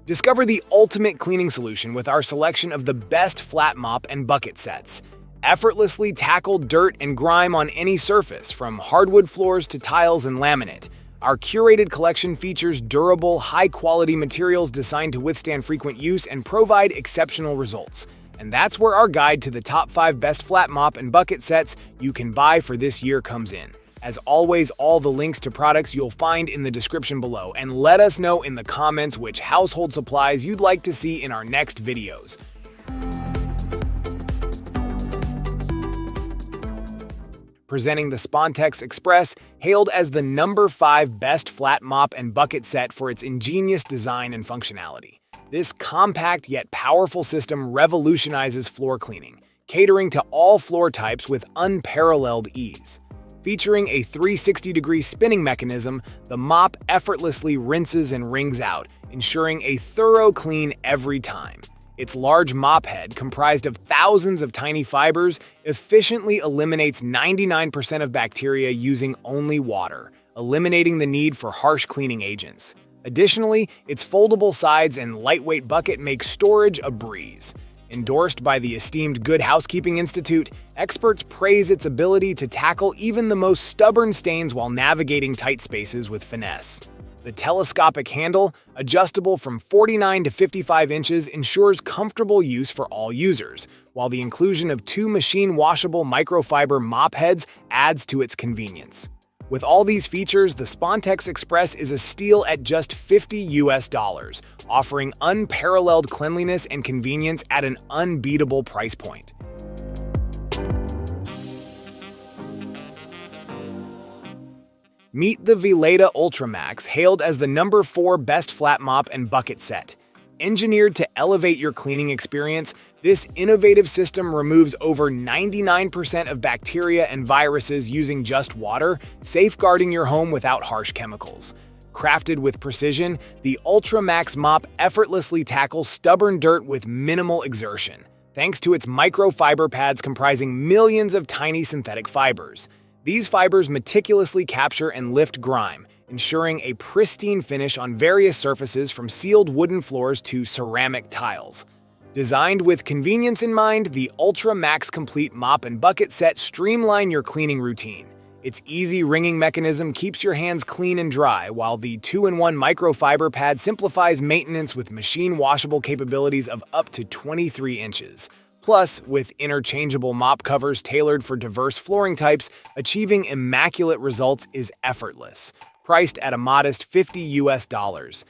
Discover the ultimate cleaning solution with our selection of the best flat mop and bucket sets. Effortlessly tackle dirt and grime on any surface, from hardwood floors to tiles and laminate. Our curated collection features durable, high-quality materials designed to withstand frequent use and provide exceptional results. And that's where our guide to the top 5 best flat mop and bucket sets you can buy for this year comes in. As always, all the links to products you'll find in the description below, and let us know in the comments which household supplies you'd like to see in our next videos. Presenting the Spontex Express, hailed as the number 5 best flat mop and bucket set for its ingenious design and functionality. This compact yet powerful system revolutionizes floor cleaning, catering to all floor types with unparalleled ease. Featuring a 360-degree spinning mechanism, the mop effortlessly rinses and wrings out, ensuring a thorough clean every time. Its large mop head, comprised of thousands of tiny fibers, efficiently eliminates 99% of bacteria using only water, eliminating the need for harsh cleaning agents. Additionally, its foldable sides and lightweight bucket make storage a breeze. Endorsed by the esteemed Good Housekeeping Institute, experts praise its ability to tackle even the most stubborn stains while navigating tight spaces with finesse. The telescopic handle, adjustable from 49 to 55 inches, ensures comfortable use for all users, while the inclusion of 2 machine-washable microfiber mop heads adds to its convenience. With all these features, the Spontex Express is a steal at just $50, offering unparalleled cleanliness and convenience at an unbeatable price point. Meet the Vileda UltraMax, hailed as the number 4 best flat mop and bucket set. Engineered to elevate your cleaning experience, this innovative system removes over 99% of bacteria and viruses using just water, safeguarding your home without harsh chemicals. Crafted with precision, the UltraMax mop effortlessly tackles stubborn dirt with minimal exertion, thanks to its microfiber pads comprising millions of tiny synthetic fibers. These fibers meticulously capture and lift grime, ensuring a pristine finish on various surfaces from sealed wooden floors to ceramic tiles. Designed with convenience in mind, the UltraMax Complete Mop and Bucket Set streamline your cleaning routine. Its easy wringing mechanism keeps your hands clean and dry, while the 2-in-1 microfiber pad simplifies maintenance with machine-washable capabilities of up to 23 inches. Plus, with interchangeable mop covers tailored for diverse flooring types, achieving immaculate results is effortless. Priced at a modest $50.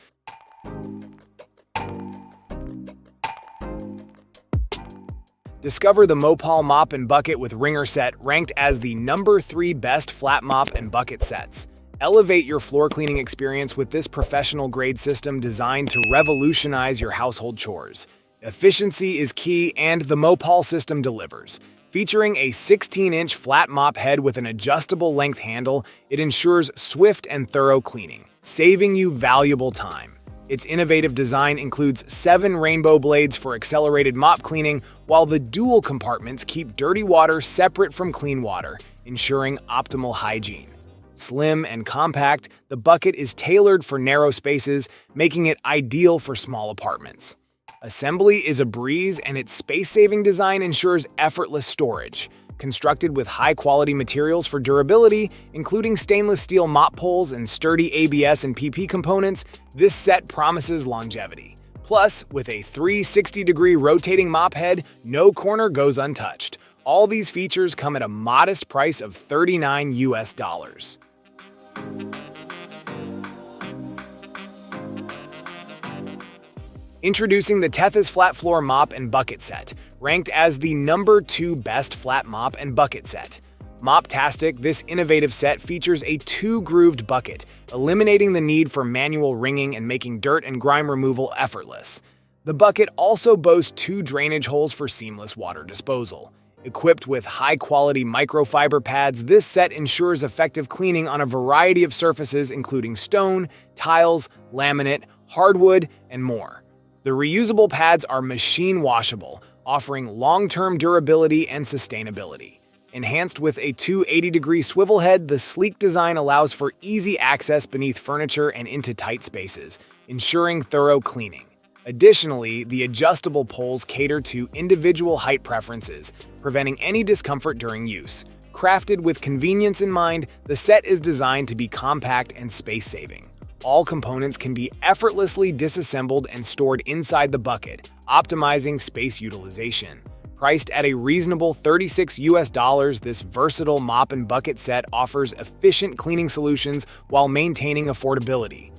Discover the Mopal Mop and Bucket with Wringer set, ranked as the number 3 best flat mop and bucket sets. Elevate your floor cleaning experience with this professional-grade system designed to revolutionize your household chores. Efficiency is key, and the Mopal system delivers. Featuring a 16-inch flat mop head with an adjustable length handle, it ensures swift and thorough cleaning, saving you valuable time. Its innovative design includes 7 rainbow blades for accelerated mop cleaning, while the dual compartments keep dirty water separate from clean water, ensuring optimal hygiene. Slim and compact, the bucket is tailored for narrow spaces, making it ideal for small apartments. Assembly is a breeze, and its space-saving design ensures effortless storage. Constructed with high-quality materials for durability, including stainless steel mop poles and sturdy ABS and PP components, this set promises longevity. Plus, with a 360-degree rotating mop head, no corner goes untouched. All these features come at a modest price of $39. Introducing the Tethys Flat Floor Mop and Bucket Set, ranked as the number 2 best flat mop and bucket set. Moptastic, this innovative set features a 2-grooved bucket, eliminating the need for manual wringing and making dirt and grime removal effortless. The bucket also boasts 2 drainage holes for seamless water disposal. Equipped with high-quality microfiber pads, this set ensures effective cleaning on a variety of surfaces including stone, tiles, laminate, hardwood, and more. The reusable pads are machine washable, offering long-term durability and sustainability. Enhanced with a 280-degree swivel head, the sleek design allows for easy access beneath furniture and into tight spaces, ensuring thorough cleaning. Additionally, the adjustable poles cater to individual height preferences, preventing any discomfort during use. Crafted with convenience in mind, the set is designed to be compact and space-saving. All components can be effortlessly disassembled and stored inside the bucket, optimizing space utilization. Priced at a reasonable $36, this versatile mop and bucket set offers efficient cleaning solutions while maintaining affordability.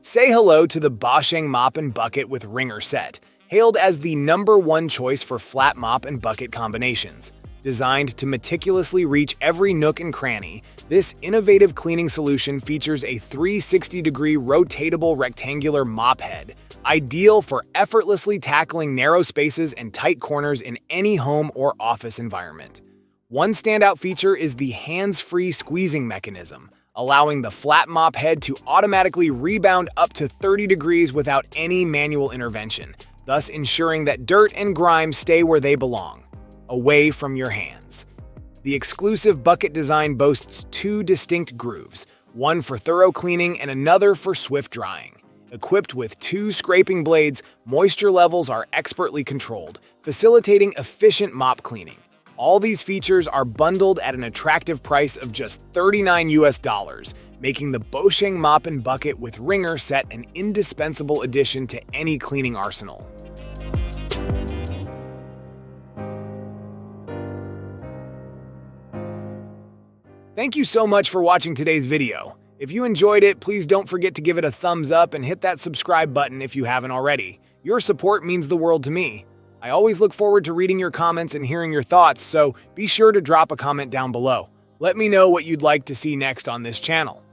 Say hello to the Bosheng Mop and Bucket with Wringer set, hailed as the #1 choice for flat mop and bucket combinations. Designed to meticulously reach every nook and cranny, this innovative cleaning solution features a 360-degree rotatable rectangular mop head, ideal for effortlessly tackling narrow spaces and tight corners in any home or office environment. One standout feature is the hands-free squeezing mechanism, allowing the flat mop head to automatically rebound up to 30 degrees without any manual intervention, thus ensuring that dirt and grime stay where they belong, away from your hands. The exclusive bucket design boasts 2 distinct grooves, one for thorough cleaning and another for swift drying. Equipped with 2 scraping blades, moisture levels are expertly controlled, facilitating efficient mop cleaning. All these features are bundled at an attractive price of just $39, making the Bosheng Mop and Bucket with Wringer set an indispensable addition to any cleaning arsenal. Thank you so much for watching today's video. If you enjoyed it, please don't forget to give it a thumbs up and hit that subscribe button if you haven't already. Your support means the world to me. I always look forward to reading your comments and hearing your thoughts, so be sure to drop a comment down below. Let me know what you'd like to see next on this channel.